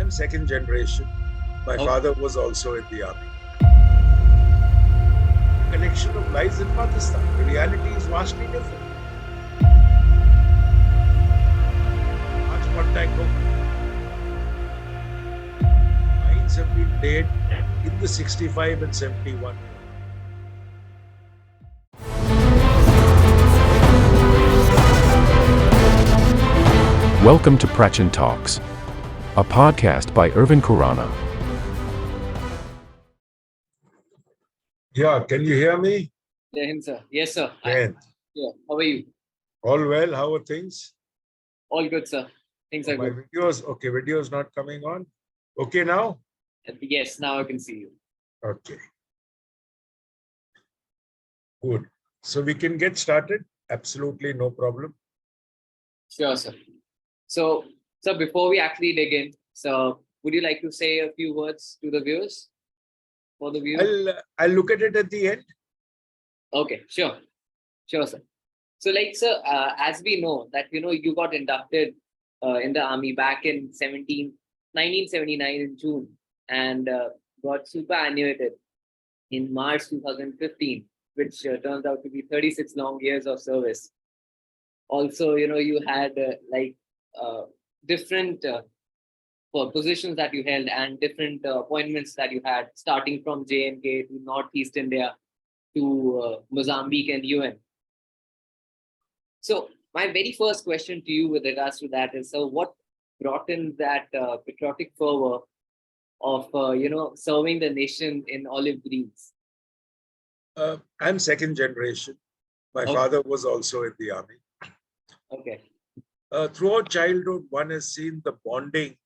I'm second generation. My Okay. father was also in the army. Collection of lies in Pakistan. The reality is vastly different. Large contact of mines have been laid in the 65 and 71. Welcome to Prachand Talks, a podcast by Irvin Khurana. Yeah, can you hear me? Jai Hind, sir. Yes, sir. Ken. Yeah. How are you? All well? How are things? All good, sir. Things are My good. videos, okay, video's not coming on. Okay now? Yes, now I can see you. Okay. Good. So we can get started. Absolutely no problem. Sure, sir. So, sir, before we actually dig in, so would you like to say a few words to the viewers? For the viewers? I'll look at it at the end. Okay, sure. Sure, sir. So, like, sir, as we know that, you got inducted in the army back in 1979 in June and got superannuated in March 2015, which turns out to be 36 long years of service. Also, you had uh, different positions that you held and different appointments that you had, starting from J&K to Northeast India to Mozambique and UN. So my very first question to you with regards to that is, so what brought in that patriotic fervor of, serving the nation in olive greens? I'm second generation. My Okay. father was also in the army. Okay. Throughout childhood, one has seen the bonding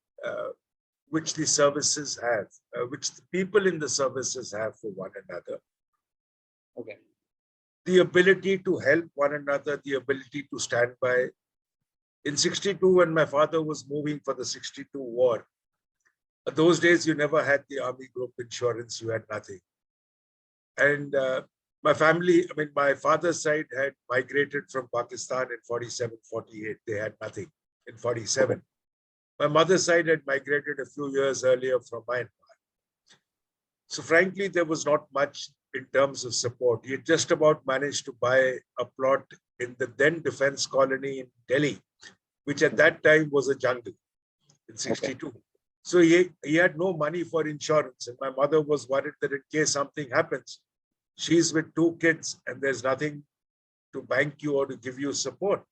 which the services have, which the people in the services have for one another. Okay. The ability to help one another, the ability to stand by. In 62, when my father was moving for the 62 war, those days you never had the army group insurance, you had nothing. And my family, my father's side had migrated from Pakistan in 47, 48. They had nothing in 47. My mother's side had migrated a few years earlier from Myanmar. So frankly, there was not much in terms of support. He had just about managed to buy a plot in the then defense colony in Delhi, which at that time was a jungle in 62. Okay. So he had no money for insurance. And my mother was worried that in case something happens, she's with two kids and there's nothing to bank you or to give you support.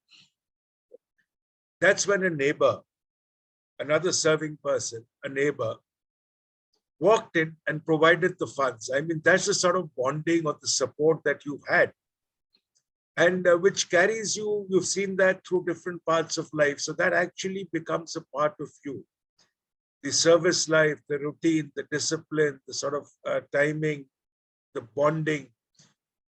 That's when a neighbor, another serving person, a neighbor, walked in and provided the funds. That's the sort of bonding or the support that you've had. And which carries you, you've seen that through different parts of life. So that actually becomes a part of you. The service life, the routine, the discipline, the sort of timing, the bonding,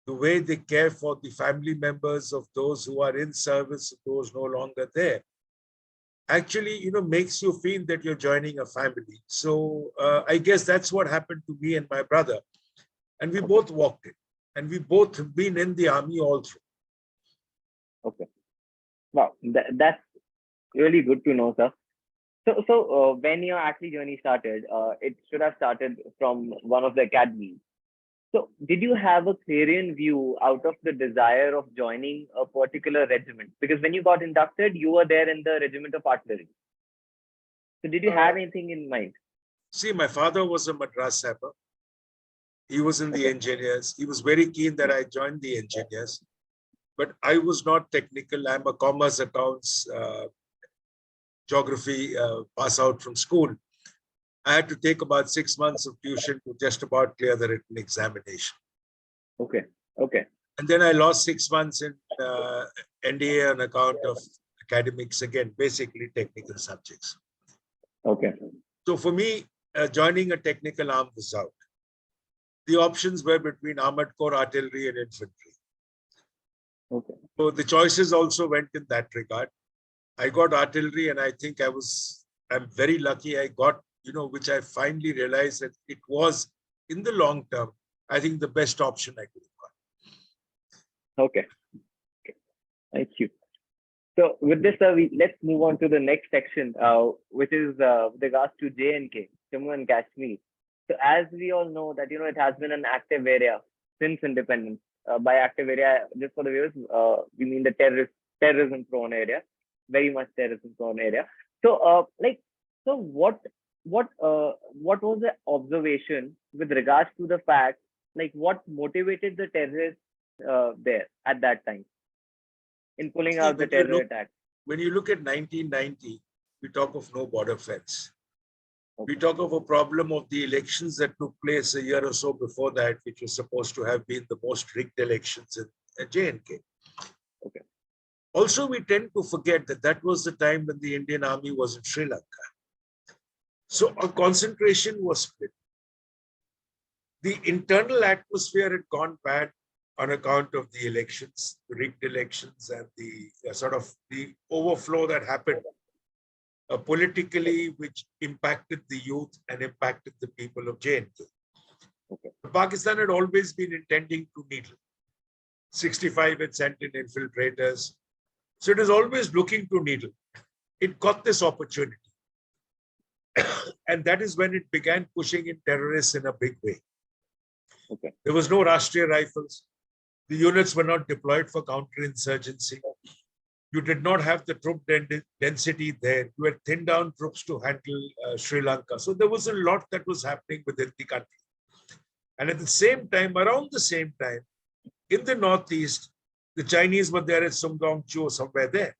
the way they care for the family members of those who are in service, those no longer there, actually, makes you feel that you're joining a family. So I guess that's what happened to me and my brother. And we both walked in, and we both have been in the army all through. Okay. Wow, that's really good to know, sir. So when your actually journey started, it should have started from one of the academies. So did you have a clarion view out of the desire of joining a particular regiment? Because when you got inducted, you were there in the regiment of artillery. So did you have anything in mind? See, my father was a Madras sapper. He was in the engineers. He was very keen that I joined the engineers. But I was not technical. I'm a commerce accounts, geography pass out from school. I had to take about 6 months of tuition to just about clear the written examination. Okay. And then I lost 6 months in NDA on account of academics, again, basically technical subjects. Okay. So for me, joining a technical arm was out. The options were between armored corps, artillery, and infantry. Okay. So the choices also went in that regard. I got artillery, and I think I'm very lucky I got, which I finally realized that it was, in the long term, I think the best option I could have got. Okay. Thank you. So with this, let's move on to the next section, which is with regards to J&K, Jammu and Kashmir. So as we all know that, it has been an active area since independence. By active area, just for the viewers, we mean the terrorism prone area, very much terrorism prone area. So, so what was the observation with regards to the fact, what motivated the terrorists there at that time in pulling See, out the terror attack? when you look at 1990, we talk of no border fence. Okay. We talk of a problem of the elections that took place a year or so before that, which was supposed to have been the most rigged elections in J&K. Okay. Also, we tend to forget that that was the time when the Indian Army was in Sri Lanka. So our concentration was split. The internal atmosphere had gone bad on account of the elections, the rigged elections, and the sort of the overflow that happened politically, which impacted the youth and impacted the people of J&K. Okay. Pakistan had always been intending to needle. 65 had sent in infiltrators. So it was always looking to needle. It got this opportunity. And that is when it began pushing in terrorists in a big way. Okay. There was no Rashtriya Rifles. The units were not deployed for counterinsurgency. You did not have the troop density there. You had thinned down troops to handle Sri Lanka. So there was a lot that was happening within the country. And at the same time, around the same time, in the Northeast, the Chinese were there at Sumgong-Chu or somewhere there.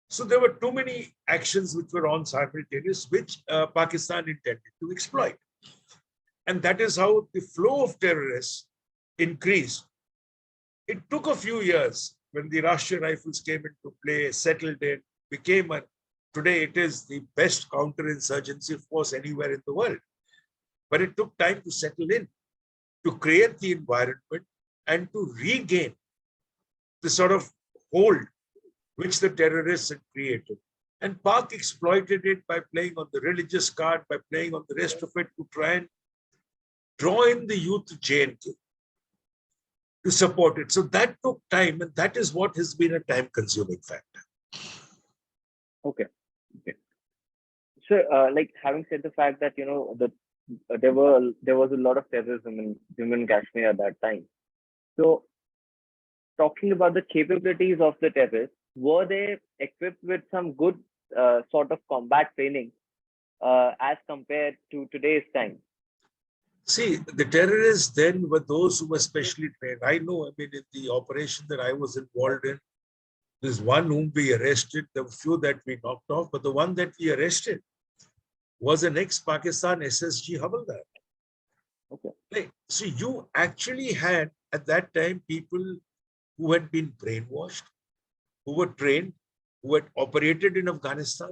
So there were too many actions which were on simultaneous, which Pakistan intended to exploit. And that is how the flow of terrorists increased. It took a few years when the Rashtriya Rifles came into play, settled in, became today it is the best counterinsurgency force anywhere in the world. But it took time to settle in, to create the environment and to regain the sort of hold which the terrorists had created. And Pak exploited it by playing on the religious card, by playing on the rest of it to try and draw in the youth to J&K to support it. So that took time, and that is what has been a time-consuming factor. Okay. So, having said the fact that there was a lot of terrorism in Jammu and Kashmir at that time. So, talking about the capabilities of the terrorists, were they equipped with some good sort of combat training as compared to today's time? See, the terrorists then were those who were specially trained. I know, in the operation that I was involved in, there's one whom we arrested, there were few that we knocked off, but the one that we arrested was an ex-Pakistan SSG Havaldar. Okay. So you actually had, at that time, people who had been brainwashed, who were trained, who had operated in Afghanistan.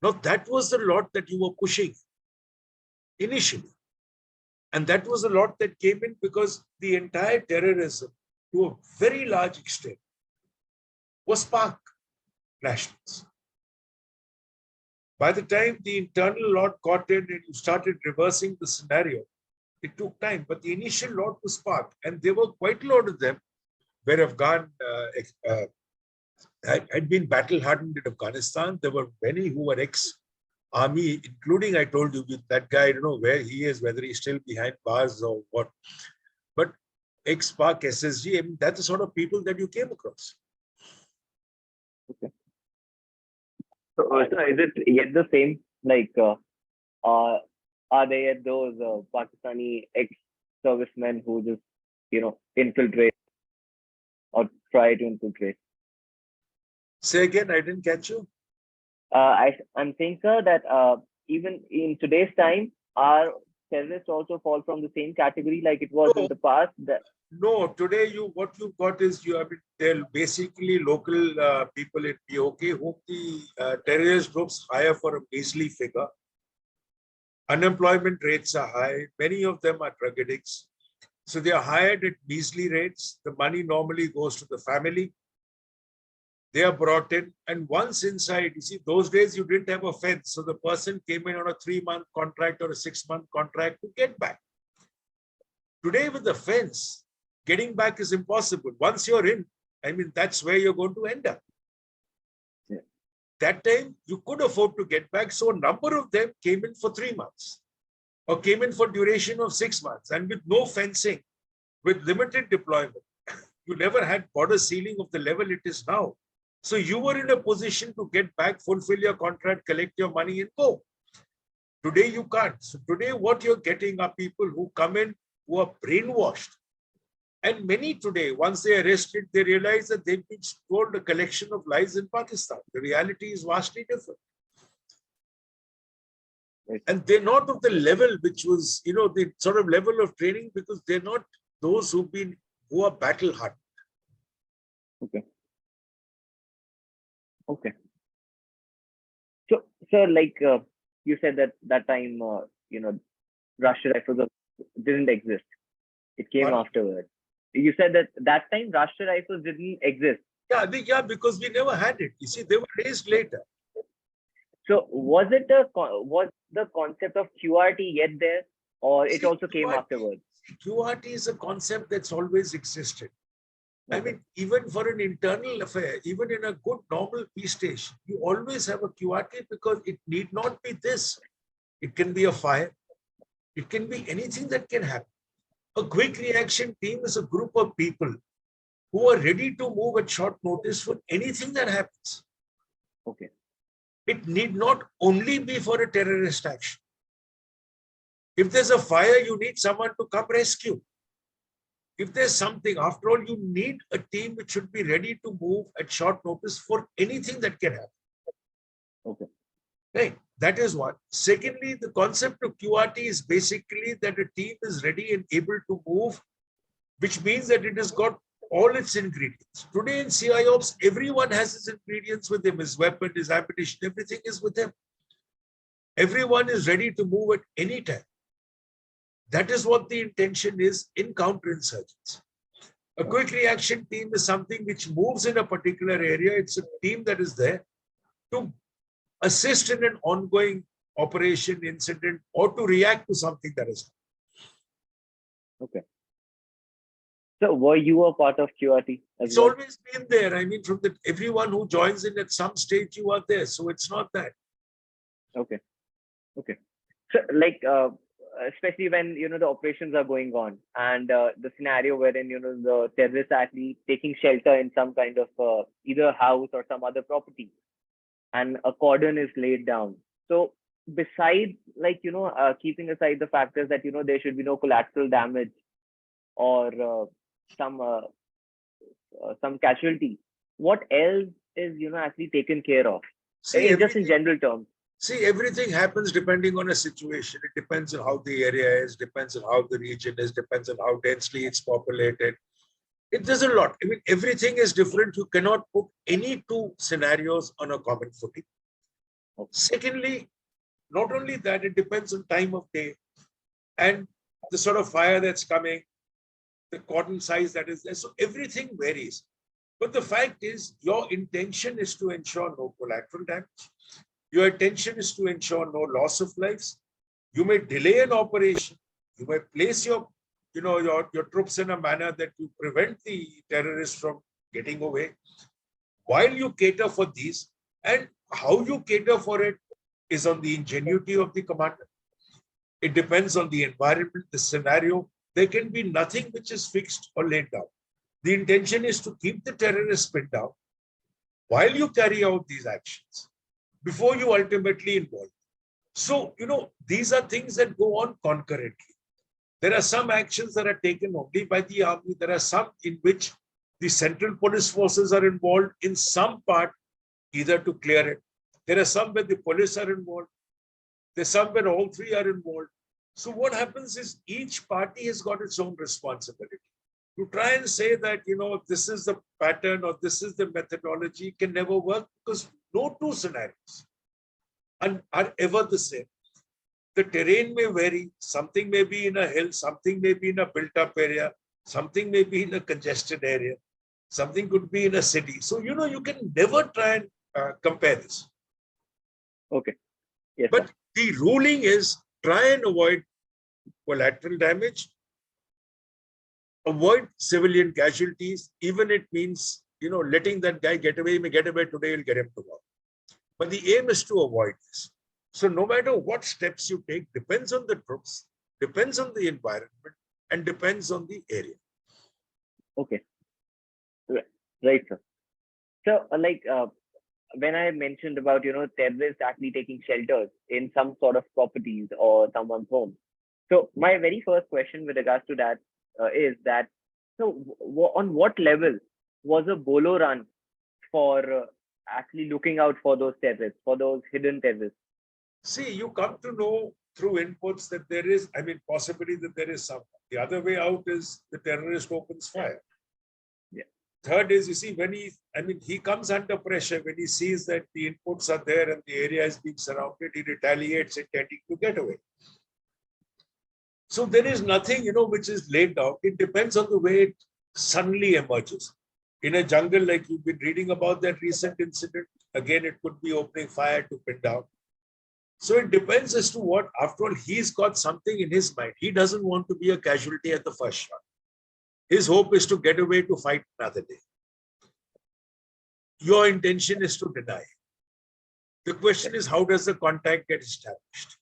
Now, that was the lot that you were pushing initially. And that was a lot that came in because the entire terrorism, to a very large extent, was Pak nationals. By the time the internal lot got in and you started reversing the scenario, it took time. But the initial lot was Pak, and there were quite a lot of them where Afghan had been battle-hardened in Afghanistan. There were many who were ex-army, including, I told you, that guy, I don't know where he is, whether he's still behind bars or what. But ex-Pak SSG, that's the sort of people that you came across. Okay. So is it yet the same? Are they yet those Pakistani ex-servicemen who just, infiltrate or try to infiltrate? Say again, I didn't catch you. I'm saying, sir, that even in today's time, are terrorists also fall from the same category like it was in the past? No, today what you've got is they're basically local people in POK whom the terrorist groups hire for a measly figure. Unemployment rates are high. Many of them are drug addicts. So they are hired at measly rates. The money normally goes to the family. They are brought in, and once inside, you see, those days you didn't have a fence. So the person came in on a 3-month contract or a 6-month contract to get back. Today with the fence, getting back is impossible. Once you're in, that's where you're going to end up. that time you could afford to get back. So a number of them came in for 3 months or came in for duration of 6 months and with no fencing, with limited deployment. You never had border sealing of the level it is now. So you were in a position to get back, fulfill your contract, collect your money and go. Today you can't. So today what you're getting are people who come in who are brainwashed. And many today, once they are arrested, they realize that they've been told a collection of lies in Pakistan. The reality is vastly different. Right. And they're not of the level which was, the sort of level of training, because they're not those who are battle hardened. Okay. Okay. So like you said that time, Rashtriya Rifles didn't exist. It came What? afterwards. You said that time Rashtriya Rifles didn't exist. Yeah, because we never had it. You see, they were raised later. So was the concept of QRT yet there, or it See, also came QRT afterwards? QRT is a concept that's always existed. I Okay. mean, even for an internal affair, even in a good normal peace station, you always have a QRT because it need not be this. It can be a fire. It can be anything that can happen. A quick reaction team is a group of people who are ready to move at short notice for anything that happens. Okay. It need not only be for a terrorist action. If there's a fire, you need someone to come rescue. If there's something, after all, you need a team which should be ready to move at short notice for anything that can happen. Okay. Right. That is one. Secondly, the concept of QRT is basically that a team is ready and able to move, which means that it has got all its ingredients. Today in CIOps, everyone has his ingredients with him, his weapon, his ammunition, everything is with him. Everyone is ready to move at any time. That is what the intention is in counterinsurgents. A quick reaction team is something which moves in a particular area. It's a team that is there to assist in an ongoing operation, incident, or to react to something that is. Okay. So were you a part of QRT as It's well? always been there. I mean, from everyone who joins in at some stage, you are there. So it's not that. Okay. Okay. So like especially when the operations are going on and the scenario wherein the terrorists are actually taking shelter in some kind of either house or some other property, and a cordon is laid down. So besides keeping aside the factors that there should be no collateral damage or some casualty, what else is actually taken care of just in general terms? See, everything happens depending on a situation. It depends on how the area is, depends on how the region is, depends on how densely it's populated. There's a lot. I mean, everything is different. You cannot put any two scenarios on a common footing. Okay. Secondly, not only that, it depends on time of day and the sort of fire that's coming, the cordon size that is there. So everything varies. But the fact is, your intention is to ensure no collateral damage. Your intention is to ensure no loss of lives. You may delay an operation. You may place your troops in a manner that you prevent the terrorists from getting away. While you cater for these, and how you cater for it is on the ingenuity of the commander. It depends on the environment, the scenario. There can be nothing which is fixed or laid down. The intention is to keep the terrorists pinned down while you carry out these actions before you ultimately involve. So, these are things that go on concurrently. There are some actions that are taken only by the army. There are some in which the central police forces are involved in some part, either to clear it. There are some where the police are involved. There's some where all three are involved. So what happens is each party has got its own responsibility. To try and say that, this is the pattern or this is the methodology can never work, because no two scenarios are ever the same. The terrain may vary. Something may be in a hill, something may be in a built-up area, something may be in a congested area, something could be in a city. So, you can never try and compare this. Okay. Yes, but sir. The ruling is try and avoid collateral damage, avoid civilian casualties, even it means, letting that guy get away. He may get away today, he'll get him tomorrow. But the aim is to avoid this. So no matter what steps you take, depends on the troops, depends on the environment, and depends on the area. Okay. Right, sir. So, when I mentioned about, terrorists actually taking shelters in some sort of properties or someone's home. So my very first question with regards to that is that, so on what level was a bolo run for actually looking out for those terrorists, for those hidden terrorists? See, you come to know through inputs that there is, possibly that there is some. The other way out is the terrorist opens fire. Yeah. Third is, you see, when he comes under pressure, when he sees that the inputs are there and the area is being surrounded, he retaliates, intending to get away. So there is nothing, which is laid down. It depends on the way it suddenly emerges. In a jungle, like you've been reading about that recent incident, again, it could be opening fire to pin down. So it depends as to what, after all, he's got something in his mind. He doesn't want to be a casualty at the first shot. His hope is to get away to fight another day. Your intention is to deny. The question is, how does the contact get established?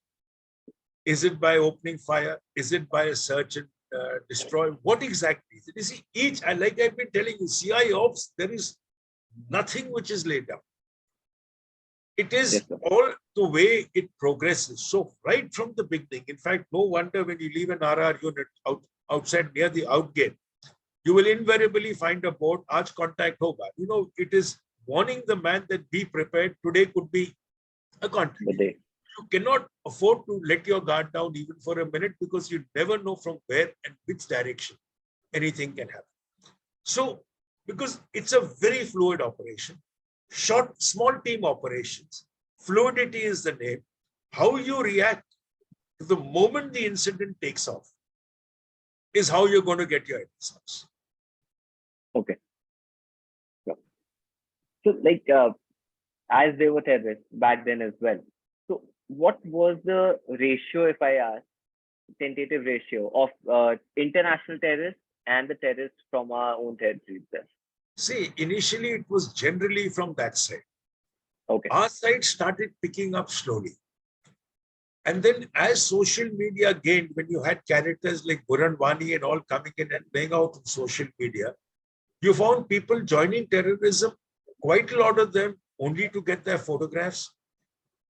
Is it by opening fire? Is it by a search and destroy? What exactly is it? You see, like I've been telling you, CI ops, there is nothing which is laid down. It is all the way it progresses. So right from the beginning, in fact, no wonder when you leave an RR unit outside near the outgate, you will invariably find a board, aaj contact hoga. It is warning the man that be prepared. Today could be a contact. You cannot afford to let your guard down even for a minute, because you never know from where and which direction anything can happen. So, because it's a very fluid operation, small team operations, fluidity is the name. How you react to the moment the incident takes off is how you're going to get your results. Okay. So, as they were terrorists back then as well. So, what was the ratio, if I ask, tentative ratio of international terrorists and the terrorists from our own territory itself? See, initially it was generally from that side. Okay. Our side started picking up slowly. And then as social media gained, when you had characters like Buran Wani and all coming in and playing out on social media, you found people joining terrorism, quite a lot of them only to get their photographs,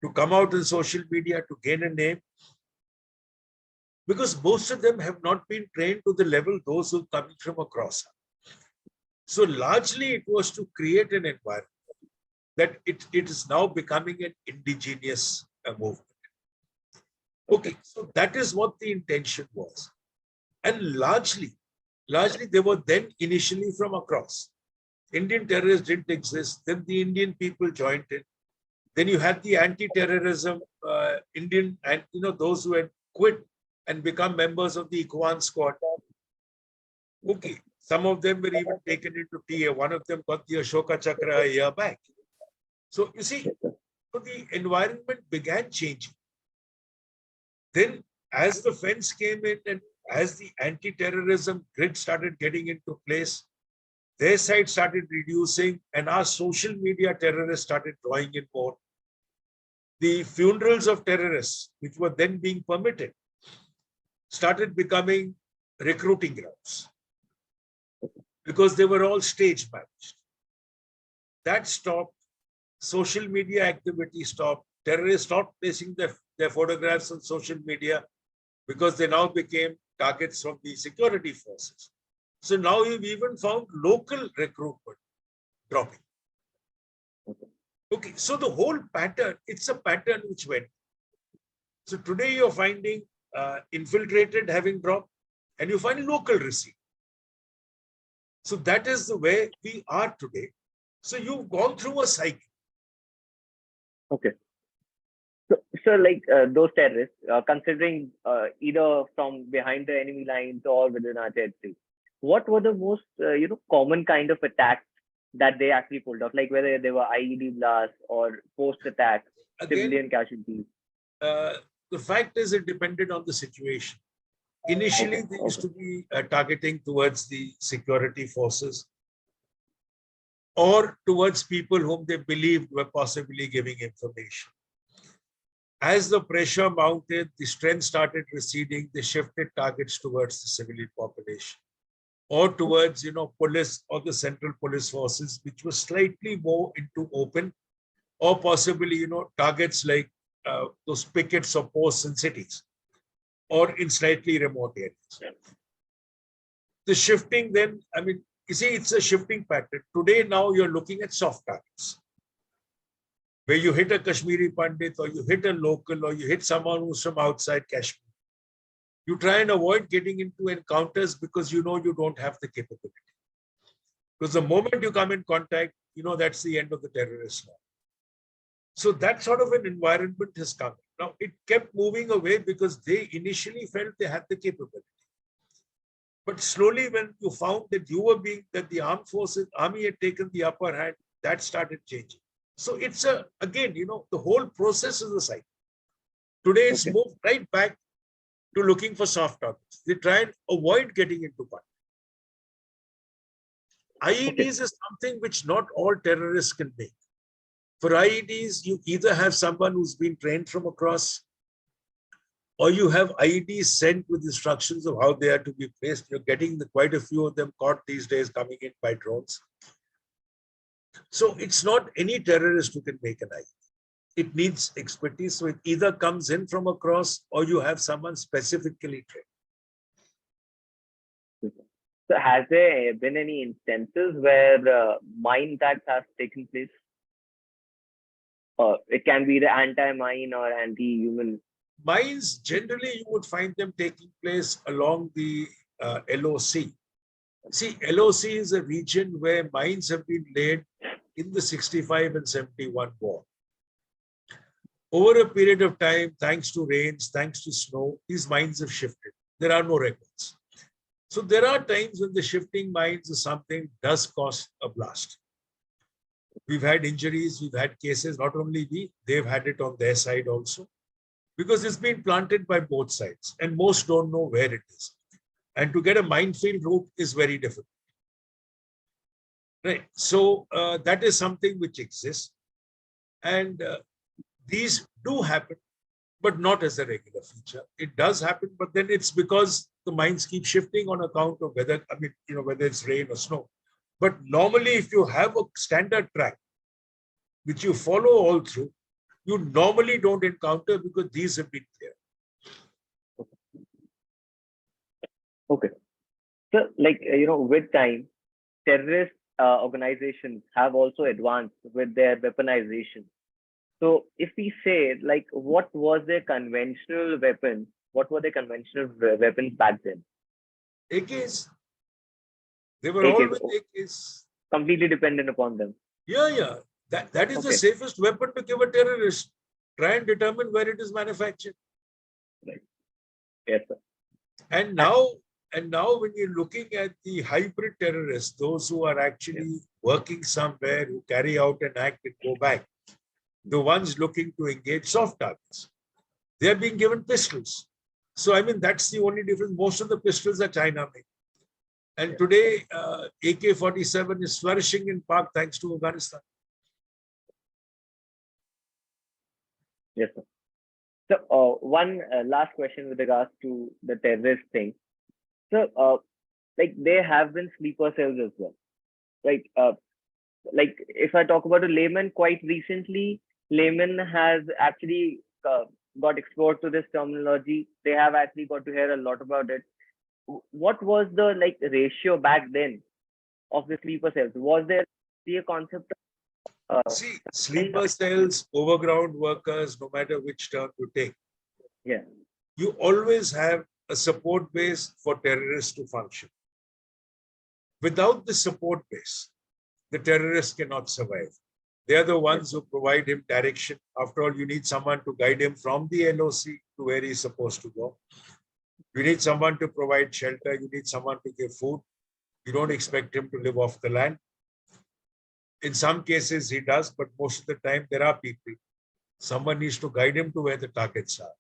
to come out on social media, to gain a name. Because most of them have not been trained to the level those who are coming from across. So largely it was to create an environment that it is now becoming an indigenous movement. Okay, so that is what the intention was. And largely they were then initially from across. Indian terrorists didn't exist. Then the Indian people joined in. Then you had the anti-terrorism Indian, and those who had quit and become members of the Ikhwan squad. Okay, some of them were even taken into TA. One of them got the Ashoka Chakra a year back. So you see, so the environment began changing. Then as the fence came in and as the anti-terrorism grid started getting into place, their side started reducing and our social media terrorists started drawing in more. The funerals of terrorists, which were then being permitted, started becoming recruiting grounds because they were all stage managed. That stopped. Social media activity stopped. Terrorists stopped placing their photographs on social media because they now became targets from the security forces. So now you've even found local recruitment dropping. Okay, so the whole pattern, it's a pattern which went. So today you're finding infiltrated having dropped, and you find local receipt. So that is the way we are today. So you've gone through a cycle. Okay. So those terrorists, considering either from behind the enemy lines or within our territory, what were the most common kind of attacks that they actually pulled off? Like whether they were IED blasts or post-attack civilian casualties. The fact is, it depended on the situation. Initially, they used to be targeting towards the security forces. or towards people whom they believed were possibly giving information. As the pressure mounted, the strength started receding, they shifted targets towards the civilian population or towards, police or the central police forces, which was slightly more into open, or possibly, targets like those pickets or posts in cities or in slightly remote areas. The shifting then, you see, it's a shifting pattern. Today, now you're looking at soft targets, where you hit a Kashmiri Pandit or you hit a local or you hit someone who's from outside Kashmir. You try and avoid getting into encounters because you don't have the capability. Because the moment you come in contact, that's the end of the terrorist law. So that sort of an environment has come. Now, it kept moving away because they initially felt they had the capability. But slowly, when you found that that the army had taken the upper hand, that started changing. So it's again, the whole process is a cycle. Today, it's moved right back to looking for soft targets. They try and avoid getting into contact. IEDs is something which not all terrorists can make. For IEDs, you either have someone who's been trained from across, or you have IEDs sent with instructions of how they are to be placed. You're getting quite a few of them caught these days coming in by drones. So it's not any terrorist who can make an IED. It needs expertise. So it either comes in from across or you have someone specifically trained. So has there been any instances where mine attacks have taken place? It can be the anti-mine or anti-human. Mines, generally, you would find them taking place along the LOC. See, LOC is a region where mines have been laid in the 65 and 71 war. Over a period of time, thanks to rains, thanks to snow, these mines have shifted. There are no records. So there are times when the shifting mines or something does cause a blast. We've had injuries, we've had cases, not only they've had it on their side also, because it's been planted by both sides and most don't know where it is. And to get a minefield route is very difficult. Right. So that is something which exists. And these do happen, but not as a regular feature. It does happen, but then it's because the mines keep shifting on account of whether it's rain or snow. But normally, if you have a standard track, which you follow all through, you normally don't encounter because these have been clear. Okay. So, with time, terrorist organizations have also advanced with their weaponization. So, if we say, what was their conventional weapons? What were their conventional weapons back then? AKs. They were always AKs. Completely dependent upon them. Yeah. That is the safest weapon to give a terrorist. Try and determine where it is manufactured. Right. Yes, sir. And now when you're looking at the hybrid terrorists, those who are actually working somewhere, who carry out an act and go back, the ones looking to engage soft targets, they are being given pistols. So, that's the only difference. Most of the pistols are China made. And today, AK-47 is flourishing in Pak thanks to Afghanistan. Yes, sir. So, one last question with regards to the terrorist thing. So, there have been sleeper cells as well. If I talk about a layman, quite recently, layman has actually got exposed to this terminology. They have actually got to hear a lot about it. What was the ratio back then of the sleeper cells? Was there a concept of see, sleeper cells, overground workers, no matter which term you take, you always have a support base for terrorists to function. Without the support base, the terrorists cannot survive. They are the ones who provide him direction. After all, you need someone to guide him from the LOC to where he's supposed to go. You need someone to provide shelter. You need someone to give food. You don't expect him to live off the land. In some cases, he does, but most of the time, there are people. Someone needs to guide him to where the targets are.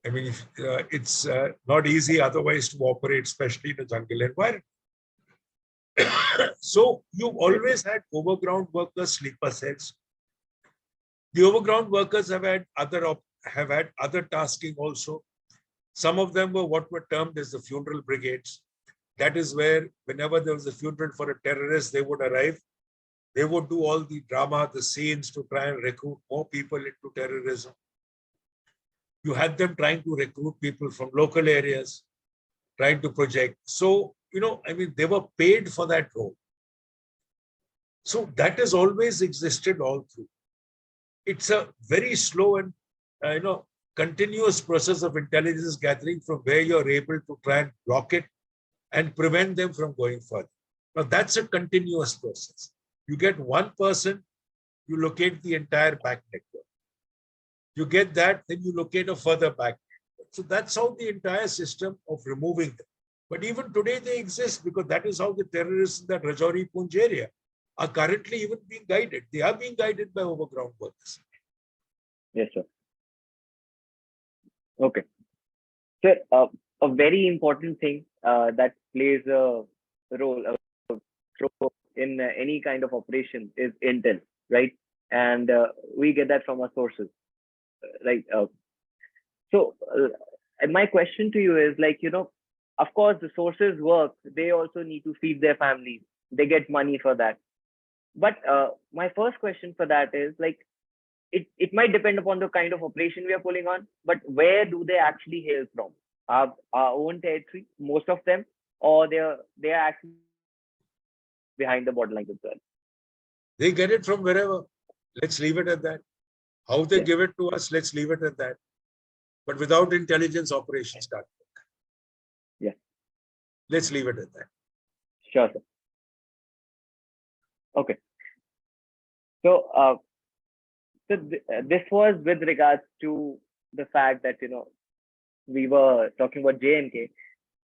It's not easy otherwise to operate, especially in a jungle environment. So you've always had overground workers, sleeper cells. The overground workers have had other tasking also. Some of them were what were termed as the funeral brigades. That is where whenever there was a funeral for a terrorist, they would arrive. They would do all the drama, the scenes to try and recruit more people into terrorism. You had them trying to recruit people from local areas, trying to project. So, they were paid for that role. So that has always existed all through. It's a very slow and, continuous process of intelligence gathering from where you're able to try and block it and prevent them from going further. Now, that's a continuous process. You get one person, you locate the entire back network. You get that, then you locate a further back network. So that's how the entire system of removing them. But even today, they exist because that is how the terrorists in that Rajouri Poonch area are currently even being guided. They are being guided by overground workers. Yes, sir. Okay. Sir, a very important thing that plays a role in any kind of operation is intel, right? And we get that from our sources, right? So my question to you is like, of course, the sources work. They also need to feed their families. They get money for that. But my first question for that is like, it might depend upon the kind of operation we are pulling on, but where do they actually hail from? Our own territory, most of them, or they are actually behind the borderline as well? They get it from wherever. Let's leave it at that. How they give it to us, let's leave it at that. But without intelligence, operations start. Yeah. Let's leave it at that. Sure, sir. Okay. So, this was with regards to the fact that, we were talking about J&K.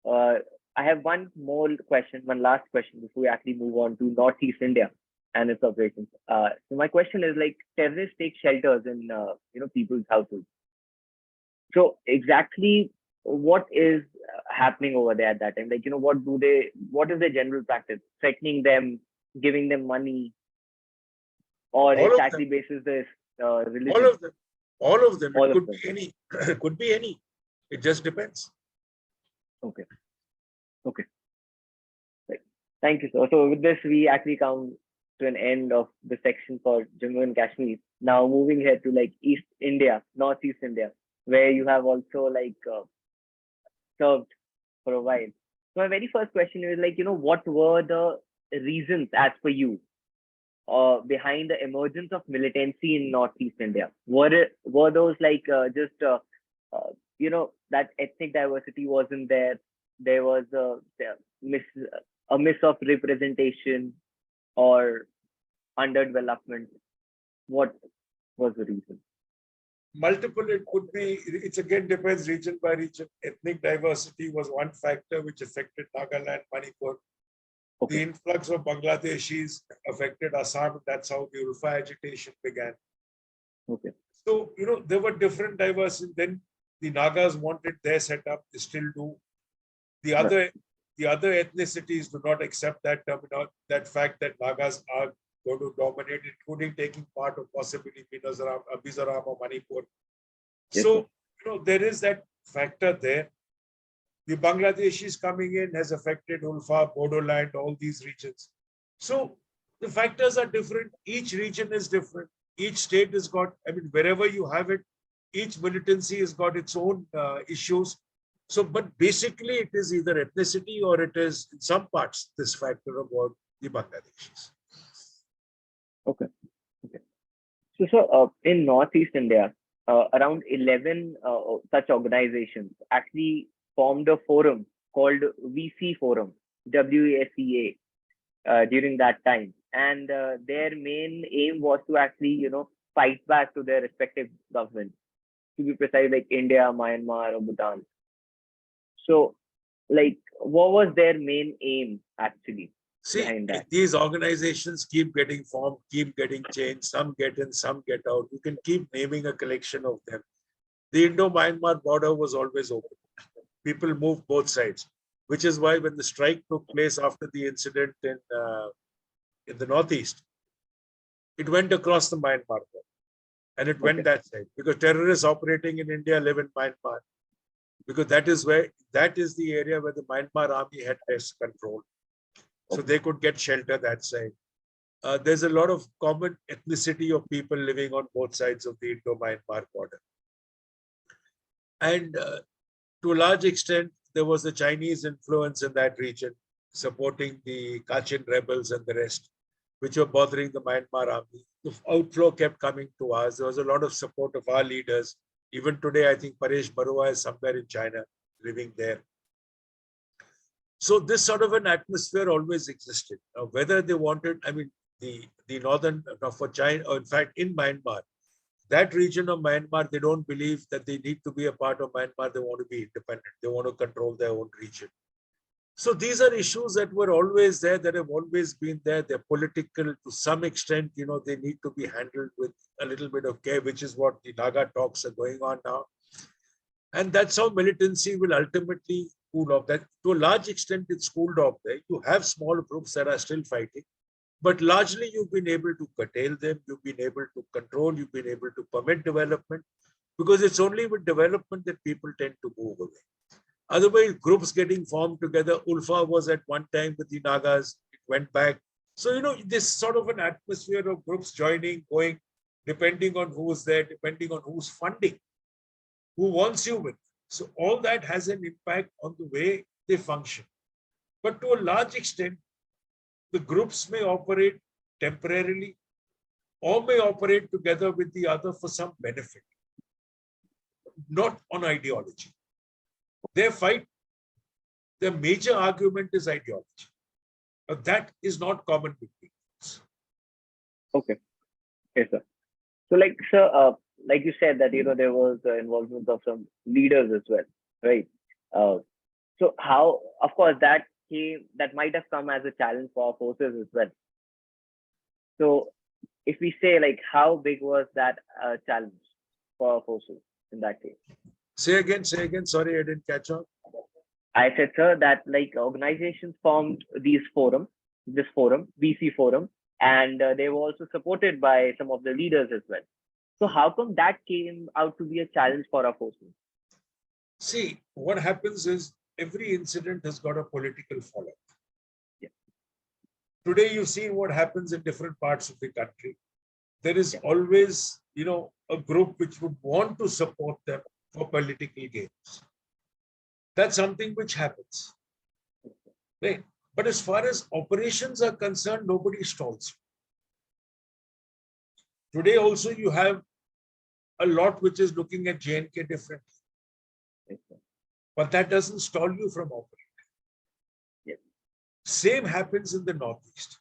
I have one last question before we actually move on to Northeast India and its operations. So my question is like, terrorists take shelters in, people's houses. So exactly what is happening over there at that time? Like, what is their general practice? Threatening them, giving them money, or All exactly basis this religion? All of them. All of them. All It of could them. be any. It could be any. It just depends. Okay. Right. Thank you, sir. So with this, we actually come to an end of the section for Jammu and Kashmir. Now moving here to like East India, Northeast India, where you have also like served for a while. So my very first question is like, what were the reasons as per you behind the emergence of militancy in Northeast India? Were those like just that ethnic diversity wasn't there? There was a miss of representation or underdevelopment. What was the reason? Multiple, it could be. It again depends region by region. Ethnic diversity was one factor which affected Nagaland, Manipur. Okay. The influx of Bangladeshis affected Assam. That's how the Ulfa agitation began. Okay. So, there were different diversity. Then the Nagas wanted their setup. They still do. The other ethnicities do not accept that fact that Nagas are going to dominate, including taking part of possibly Mizoram or Manipur. Yes, so, there is that factor there. The Bangladeshis coming in has affected Ulfa, Bodoland, all these regions. So the factors are different. Each region is different. Each state has got, wherever you have it, each militancy has got its own issues. So, but basically it is either ethnicity or it is in some parts this factor about the Bangladeshis. Okay. So, in Northeast India, around 11 such organizations actually formed a forum called VC Forum, WSEA, during that time. And their main aim was to actually, fight back to their respective governments, to be precise, like India, Myanmar, or Bhutan. So, like, what was their main aim actually? See, these organizations keep getting formed, keep getting changed. Some get in, some get out. You can keep naming a collection of them. The Indo-Myanmar border was always open. People moved both sides. which is why when the strike took place after the incident in the Northeast, it went across the Myanmar border. And it went that side because terrorists operating in India live in Myanmar, because that is the area where the Myanmar army had best control. So they could get shelter that side. There's a lot of common ethnicity of people living on both sides of the Indo-Myanmar border. And to a large extent, there was a Chinese influence in that region, supporting the Kachin rebels and the rest, which were bothering the Myanmar army. The outflow kept coming to us. There was a lot of support of our leaders. Even today, I think Paresh Barua is somewhere in China, living there. So this sort of an atmosphere always existed. Now, whether they wanted, I mean, the northern, for China, or in fact, in Myanmar, that region of Myanmar, they don't believe that they need to be a part of Myanmar. They want to be independent. They want to control their own region. So these are issues that were always there, that have always been there. They're political to some extent. They need to be handled with a little bit of care, which is what the Naga talks are going on now. And that's how militancy will ultimately cool off. That to a large extent, it's cooled off there. You have small groups that are still fighting, but largely you've been able to curtail them. You've been able to control. You've been able to permit development, because it's only with development that people tend to move away. Otherwise, groups getting formed together. Ulfa was at one time with the Nagas. It went back. So, this sort of an atmosphere of groups joining, going, depending on who's there, depending on who's funding, who wants you with. So all that has an impact on the way they function. But to a large extent, the groups may operate temporarily or may operate together with the other for some benefit, not on ideology. Their fight, their major argument is ideology. But that is not common between us. Okay. Yes, sir. So, sir, like you said that, there was involvement of some leaders as well, right? So how, of course, that might have come as a challenge for our forces as well. So if we say, how big was that challenge for our forces in that case? Say again. Sorry, I didn't catch on. I said, sir, that organizations formed this forum, BC forum, and they were also supported by some of the leaders as well. So how come that came out to be a challenge for our forces? See, what happens is every incident has got a political fallout. Yeah. Today, you've seen what happens in different parts of the country. There is always, a group which would want to support them for political gains. That's something which happens. Right? But as far as operations are concerned, nobody stalls. Today also you have a lot which is looking at J&K differently. But that doesn't stall you from operating. Yes. Same happens in the Northeast.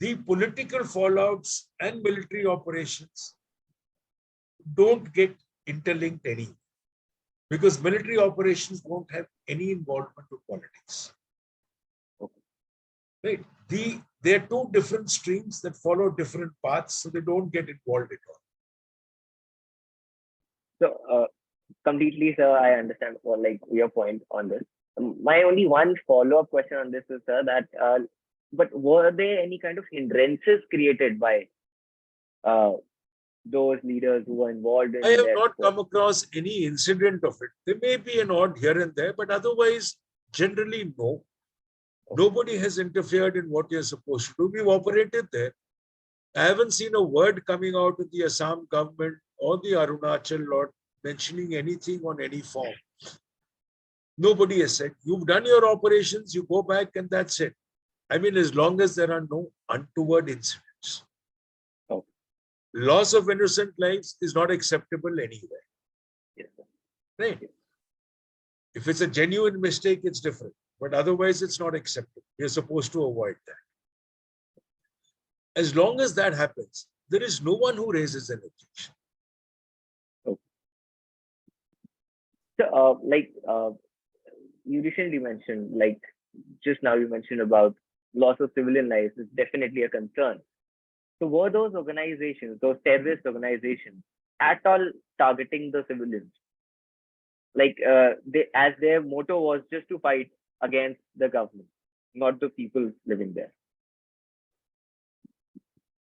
The political fallouts and military operations don't get interlinked anymore, because military operations won't have any involvement with politics. Okay. Right? There are two different streams that follow different paths, so they don't get involved at all. So, completely, sir, I understand your point on this. My only one follow-up question on this is, sir, that but were there any kind of hindrances created by those leaders who were involved in? I have not come across any incident of it. There may be an odd here and there, but otherwise, generally, no. Nobody has interfered in what you're supposed to do. We've operated there. I haven't seen a word coming out of the Assam government or the Arunachal Lord mentioning anything on any form. Nobody has said, you've done your operations, you go back and that's it. I mean, as long as there are no untoward incidents. Oh. Loss of innocent lives is not acceptable anywhere. Yes, sir. Right? If it's a genuine mistake, it's different. But otherwise, it's not acceptable. You're supposed to avoid that. As long as that happens, there is no one who raises an objection. Okay. So, you recently mentioned, just now you mentioned about loss of civilian lives is definitely a concern. So were those organizations, those terrorist organizations, at all targeting the civilians? like they, as their motto was just to fight against the government, not the people living there.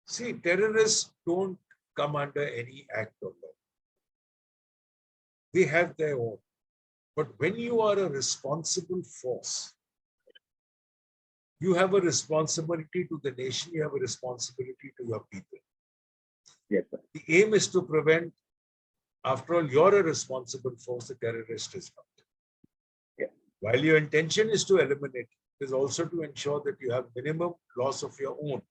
See, terrorists don't come under any act of law. They have their own. But when you are a responsible force, you have a responsibility to the nation, you have a responsibility to your people. Yes, sir. The aim is to prevent, after all, you're a responsible force, the terrorist is not. Yeah. While your intention is to eliminate, it is also to ensure that you have minimum loss of your own.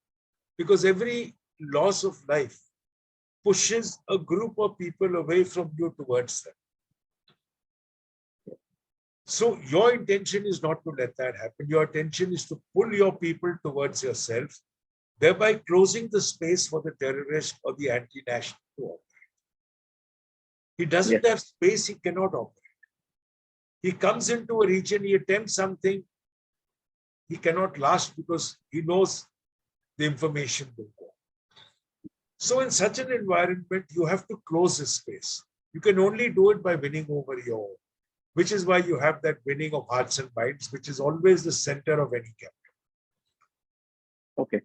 Because every loss of life pushes a group of people away from you towards them. So your intention is not to let that happen. Your intention is to pull your people towards yourself, thereby closing the space for the terrorist or the anti-national to operate. He doesn't have space, he cannot operate. He comes into a region, he attempts something, he cannot last because he knows the information will go. So in such an environment, you have to close the space. You can only do it by winning over your own, which is why you have that winning of hearts and minds, which is always the center of any campaign. Okay.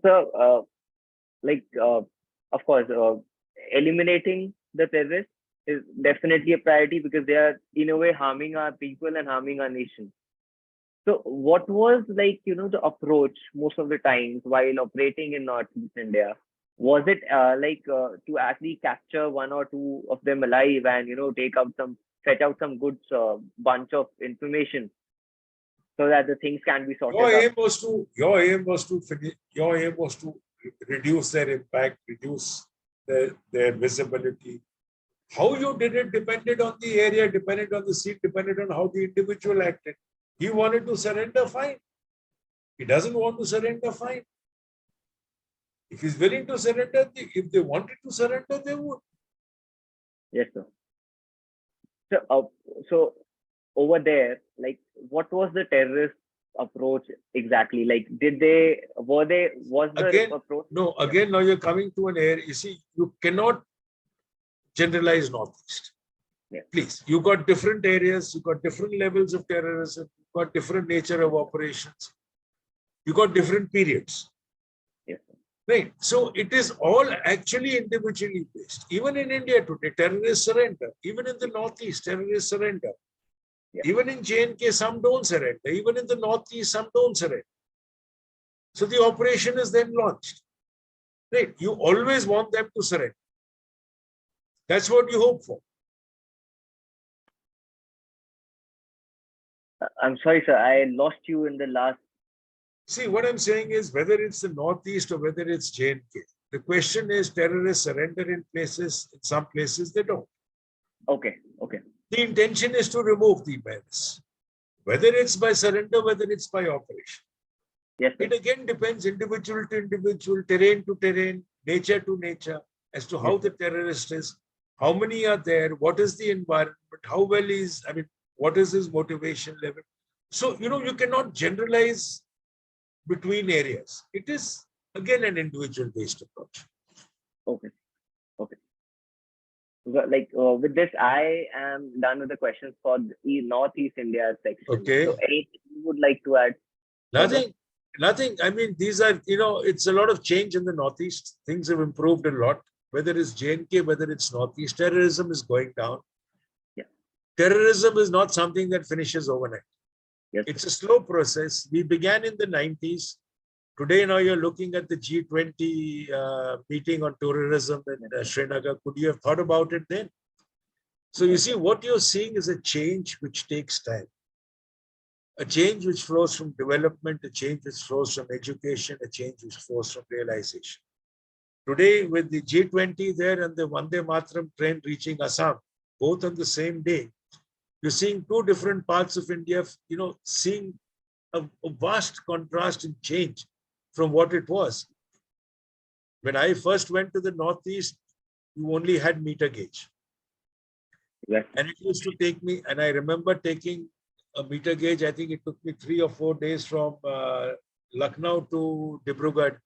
So, of course, eliminating the terrorists is definitely a priority because they are, in a way, harming our people and harming our nation. So, what was like, the approach most of the times while operating in Northeast India? Was it to actually capture one or two of them alive and, fetch out some good bunch of information so that the things can be sorted Your out? aim was to reduce their impact, reduce their visibility. How you did it depended on the area, depended on the seat, depended on how the individual acted. He wanted to surrender, fine. He doesn't want to surrender, fine. If he's willing to surrender, if they wanted to surrender, they would. Yes, sir. So over there, like, what was the terrorist approach exactly? Like, was the Again, approach? no, again, now you're coming to an area. You see, you cannot generalize Northeast. Yeah. Please, you got different areas, you got different levels of terrorism, you got different nature of operations, you got different periods. Yeah. Right. So it is all actually individually based. Even in India today, terrorists surrender. Even in the Northeast, terrorists surrender. Yeah. Even in J&K, some don't surrender. Even in the Northeast, some don't surrender. So the operation is then launched. Right. You always want them to surrender. That's what you hope for. I'm sorry, sir. I lost you in the last. See, what I'm saying is whether it's the Northeast or whether it's J&K, the question is terrorists surrender in some places they don't. Okay. The intention is to remove the menace, whether it's by surrender, whether it's by operation. Yes, sir. It again depends individual to individual, terrain to terrain, nature to nature, as to how the terrorist is, how many are there, what is the environment, what is his motivation level. So, you cannot generalize between areas. It is again an individual based approach. Okay. Like with this, I am done with the questions for the Northeast India section. Okay. So anything you would like to add? Nothing. I mean, these are, it's a lot of change in the Northeast. Things have improved a lot. Whether it's J&K, whether it's Northeast, terrorism is going down. Yeah. Terrorism is not something that finishes overnight. Yes. It's a slow process. We began in the 90s. Today, now you're looking at the G20 meeting on terrorism in Srinagar. Could you have thought about it then? So you see, what you're seeing is a change which takes time. A change which flows from development, a change which flows from education, a change which flows from realization. Today, with the G20 there and the Vande Mataram train reaching Assam, both on the same day, you're seeing two different parts of India, seeing a vast contrast and change from what it was. When I first went to the Northeast, you only had meter gauge. Yes. And it used to take me, and I remember taking a meter gauge, I think it took me 3 or 4 days from Lucknow to Dibrugarh.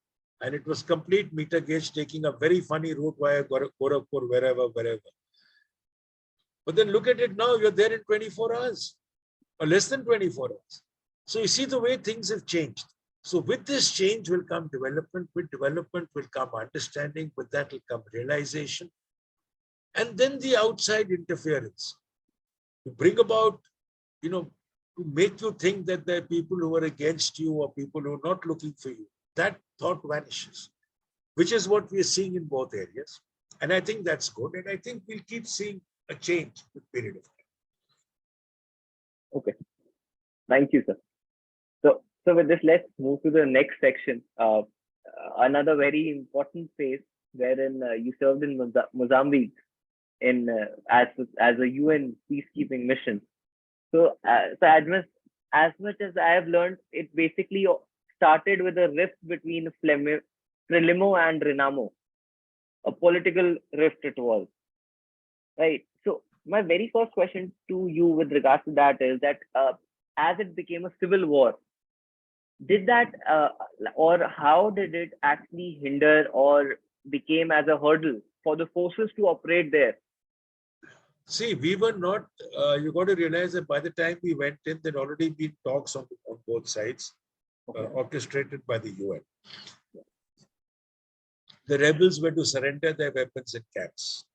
And it was complete meter gauge, taking a very funny route via Gorakhpur, wherever. But then look at it now, you're there in 24 hours or less than 24 hours. So you see the way things have changed. So with this change will come development, with development will come understanding, with that will come realization. And then the outside interference to bring about, to make you think that there are people who are against you or people who are not looking for you. That thought vanishes, which is what we are seeing in both areas. And I think that's good. And I think we'll keep seeing a change with period of time. Okay. Thank you, sir. So with this, let's move to the next section. Another very important phase wherein you served in Mozambique as a UN peacekeeping mission. So as much as I have learned, it basically started with a rift between Frelimo and Renamo, a political rift it was, right? So my very first question to you with regards to that is that as it became a civil war, did that or how did it actually hinder or became as a hurdle for the forces to operate there? See, we were not, you got to realize that by the time we went in, there'd already been talks on both sides, orchestrated by the UN. The rebels were to surrender their weapons in camps.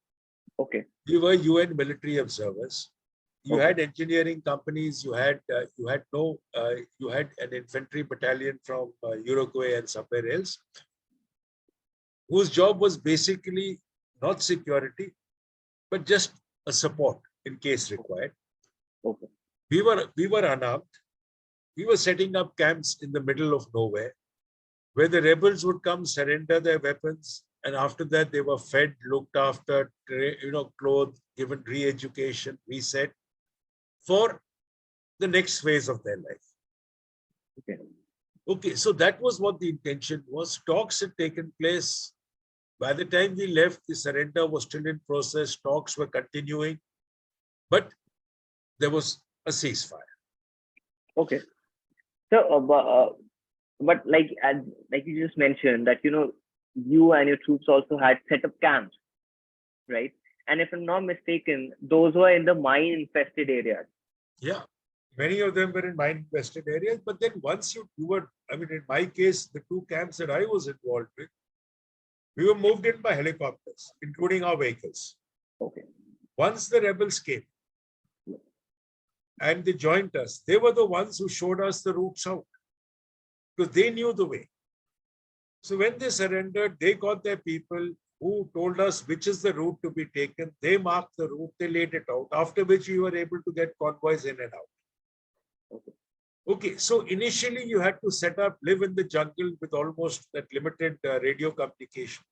Okay. We were UN military observers. You had engineering companies. You had an infantry battalion from Uruguay and somewhere else, whose job was basically not security, but just a support in case required. Okay. We were unarmed. We were setting up camps in the middle of nowhere, where the rebels would come, surrender their weapons, and after that they were fed, looked after, clothed, given re-education, reset for the next phase of their life. Okay, so that was what the intention was. Talks had taken place. By the time we left, the surrender was still in process. Talks were continuing, but there was a ceasefire. Okay. So, but like you just mentioned that you and your troops also had set up camps, right? And if I'm not mistaken, those were in the mine-infested areas. Yeah, many of them were in mine-infested areas. But then once you were, in my case, the two camps that I was involved with, we were moved in by helicopters, including our vehicles. Okay. Once the rebels came and they joined us, they were the ones who showed us the routes out because they knew the way. So when they surrendered, they got their people who told us which is the route to be taken. They marked the route, they laid it out, after which we were able to get convoys in and out. Okay, so initially you had to set up, live in the jungle with almost that limited radio communication.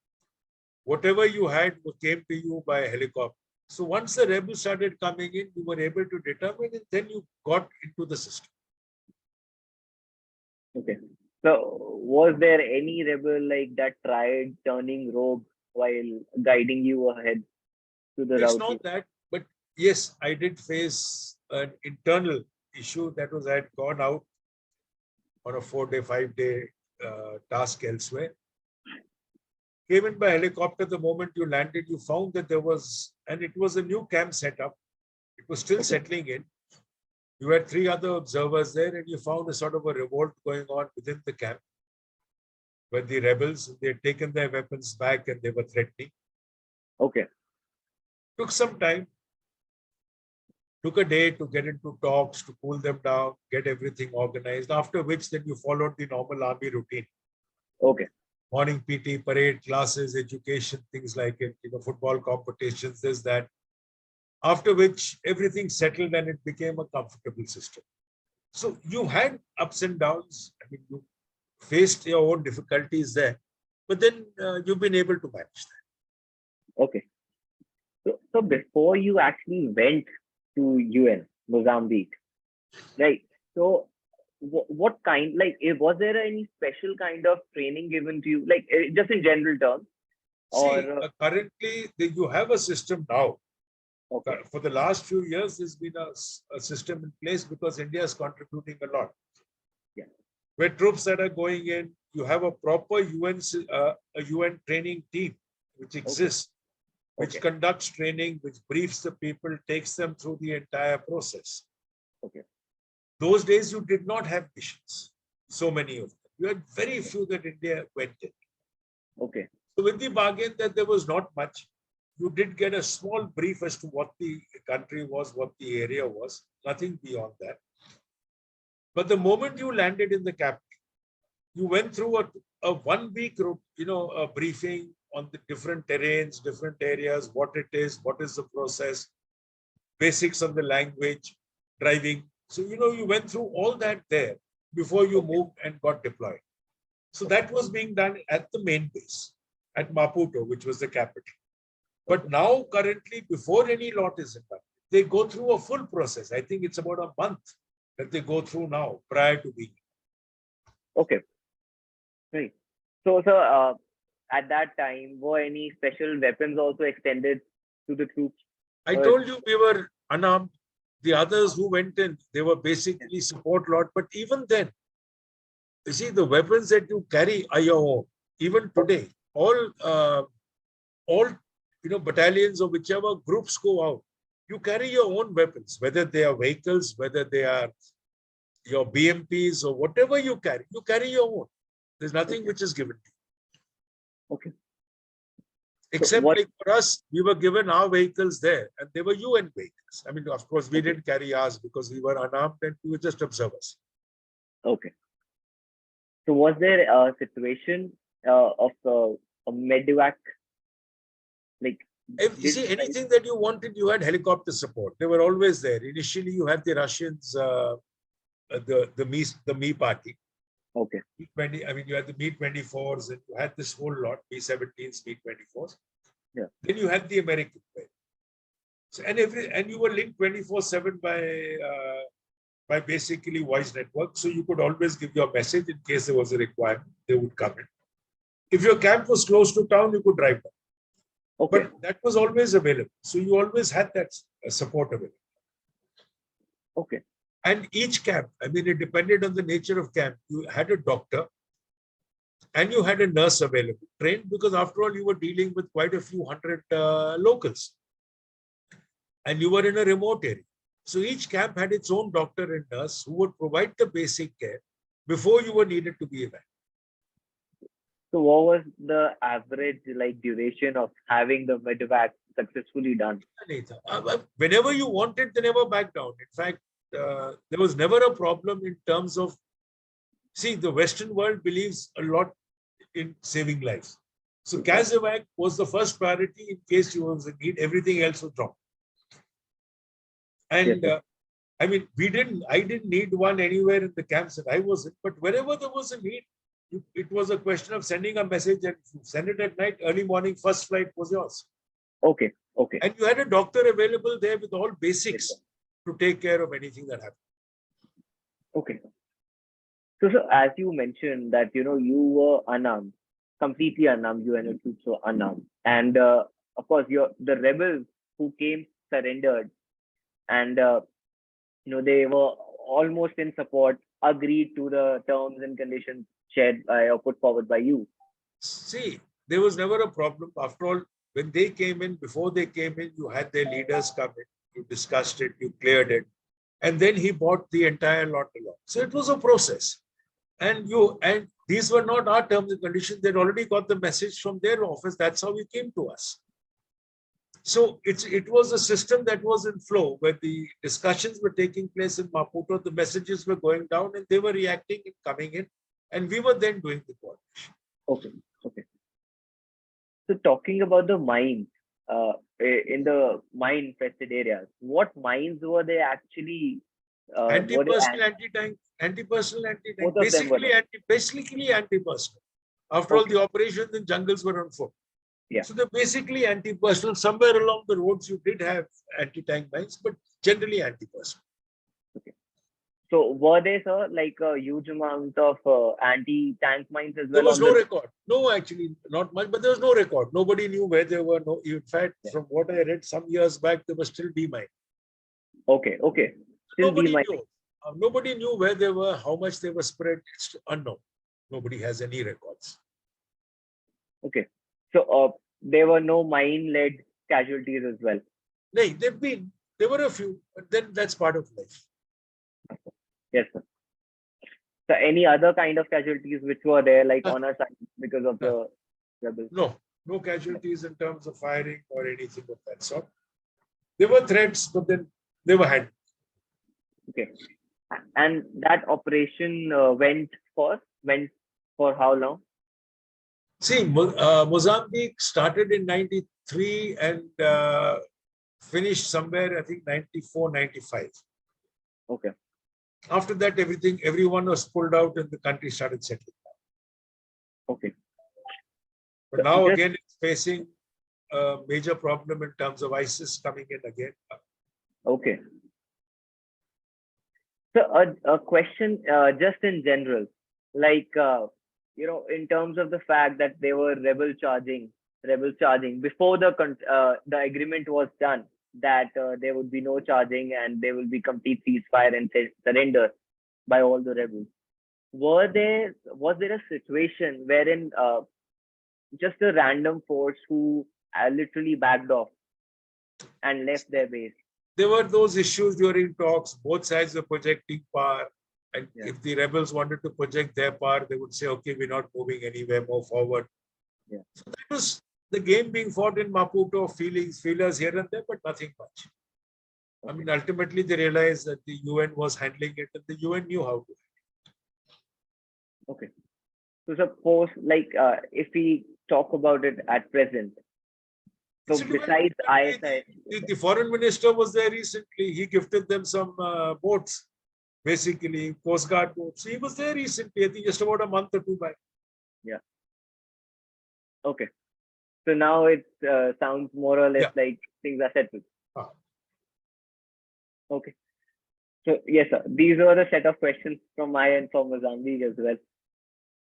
Whatever you had came to you by helicopter. So once the rebels started coming in, you were able to determine and then you got into the system. Okay. So was there any rebel like that tried turning rogue while guiding you ahead to the route? It's not that, but yes, I did face an internal issue that was I had gone out on a 4-day, 5-day task elsewhere. Came in by helicopter. The moment you landed, you found that there was, and it was a new camp setup. It was still settling in. You had 3 other observers there, and you found a sort of a revolt going on within the camp, where the rebels, they had taken their weapons back and they were threatening. Okay. Took some time. Took a day to get into talks, to cool them down, get everything organized, after which then you followed the normal army routine. Okay. Morning PT, parade, classes, education, things like it, football competitions, this, that. After which everything settled and it became a comfortable system. So you had ups and downs. You faced your own difficulties there, but then you've been able to manage that. Okay. So before you actually went to UN, Mozambique, right? So what kind, was there any special kind of training given to you, just in general terms? Currently, you have a system now. Okay. For the last few years, there's been a system in place because India is contributing a lot. Yeah. Where troops that are going in, you have a proper UN training team which exists. which conducts training, which briefs the people, takes them through the entire process. Okay. Those days, you did not have missions, so many of them. You had very few that India went in. Okay. So with the bargain that there was not much, you did get a small brief as to what the country was, what the area was, nothing beyond that. But the moment you landed in the capital, you went through a 1 week, a briefing on the different terrains, different areas, what it is, what is the process, basics of the language, driving. So, you went through all that there before you moved and got deployed. So that was being done at the main base, at Maputo, which was the capital. But now, currently, before any lot is done, they go through a full process. I think it's about a month that they go through now prior to being. Okay. Right. So, sir, at that time, were any special weapons also extended to the troops? I told you we were unarmed. The others who went in, they were basically support lot. But even then, you see, the weapons that you carry are your own. Even today, all battalions or whichever groups go out, you carry your own weapons, whether they are vehicles, whether they are your BMPs or whatever you carry your own. There's nothing which is given to you. Okay. Except like for us, we were given our vehicles there and they were UN vehicles. I mean, of course, we didn't carry ours because we were unarmed and we were just observers. Okay. So was there a situation of a medevac? Like, you see, anything that you wanted, you had helicopter support. They were always there. Initially, you had the Russians, the Me party. Okay. Me-20, I mean, you had the Me-24s and you had this whole lot, Me-17s, Me-24s. Yeah. Then you had the American way. So, and you were linked 24/7 by basically voice network. So you could always give your message in case there was a requirement, they would come in. If your camp was close to town, you could drive down. Okay. But that was always available. So you always had that support available. Okay. And each camp, I mean, it depended on the nature of camp. You had a doctor and you had a nurse available, trained because after all, you were dealing with quite a few hundred locals. And you were in a remote area. So each camp had its own doctor and nurse who would provide the basic care before you were needed to be evacuated. So what was the average duration of having the medevac successfully done? Whenever you wanted, they never backed down. In fact, there was never a problem in terms of, see, the Western world believes a lot in saving lives. So CASEVAC was the first priority in case you was in need, everything else was dropped. And I mean, I didn't need one anywhere in the camps that I was in, but wherever there was a need, it was a question of sending a message and if you send it at night, early morning, first flight was yours. Okay. Okay. And you had a doctor available there with all basics to take care of anything that happened. Okay. So as you mentioned that, you were unarmed, completely unarmed, you and your troops were unarmed. And of course, the rebels who came surrendered and, they were almost in support, agreed to the terms and conditions shared by or put forward by you. See, there was never a problem. After all, when they came in, before they came in, you had their leaders come in, you discussed it, you cleared it, and then he bought the entire lot along. So it was a process. And these were not our terms and conditions. They'd already got the message from their office. That's how it came to us. So it was a system that was in flow where the discussions were taking place in Maputo, the messages were going down and they were reacting and coming in. And we were then doing the coordination. Okay. Okay. So talking about the mines, in the mine-infested areas, what mines were they actually? Anti-personnel, anti-tank, anti-personnel, anti-tank. Basically anti-personnel. After all, the operations in jungles were on foot. Yeah. So they're basically anti-personnel. Somewhere along the roads, you did have anti-tank mines, but generally anti-personnel. Okay. So were there, sir, a huge amount of anti-tank mines as well? There was no record. No, actually, not much, but there was no record. Nobody knew where they were. No, in fact, from what I read some years back, they were still demined. Okay. Okay. Still Nobody knew. Nobody knew where they were, how much they were spread. It's unknown. Nobody has any records. Okay. So there were no mine-led casualties as well? There were a few, but then that's part of life. Yes, sir. So any other kind of casualties which were there, like on our side because of the rebels? No casualties in terms of firing or anything of that sort. There were threats, but then they were handled. Okay. And that operation went for how long? See, Mozambique started in 93 and finished somewhere, I think, 94, 95. Okay. After that, everyone was pulled out and the country started settling down. Okay. But now again, it's facing a major problem in terms of ISIS coming in again. Okay. So a question just in general, like, in terms of the fact that they were rebel charging before the agreement was done, that there would be no charging and there will be complete ceasefire and surrender by all the rebels. Was there a situation wherein just a random force who literally backed off and left their base? There were those issues during talks. Both sides were projecting power. And if the rebels wanted to project their power, they would say, okay, we're not moving anywhere more forward. Yeah. So that was the game being fought in Maputo, feelers here and there, but nothing much. I mean, ultimately, they realized that the UN was handling it and the UN knew how to. Okay. So suppose, like, if we talk about it at present, so besides ISI, the foreign minister was there recently. He gifted them some boats, basically Coast Guard boats. He was there recently, I think just about a month or two back. Yeah. Okay. So now it sounds more or less like things are settled. Okay. So yes, sir. These are the set of questions from my end for Mozambique as well.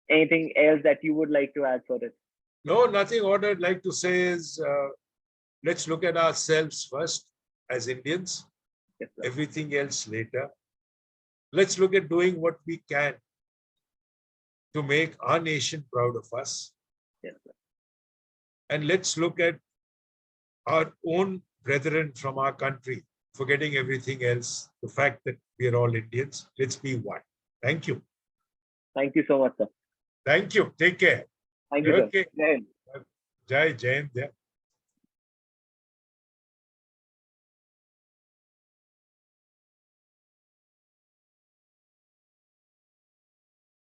Anything else that you would like to add for this? No, nothing. What I'd like to say is, let's look at ourselves first as Indians, everything else later. Let's look at doing what we can to make our nation proud of us. Yes, sir. And let's look at our own brethren from our country, forgetting everything else, the fact that we are all Indians. Let's be one. Thank you. Thank you so much, sir. Thank you. Take care. Thank you, Okay. sir. Jai Hind.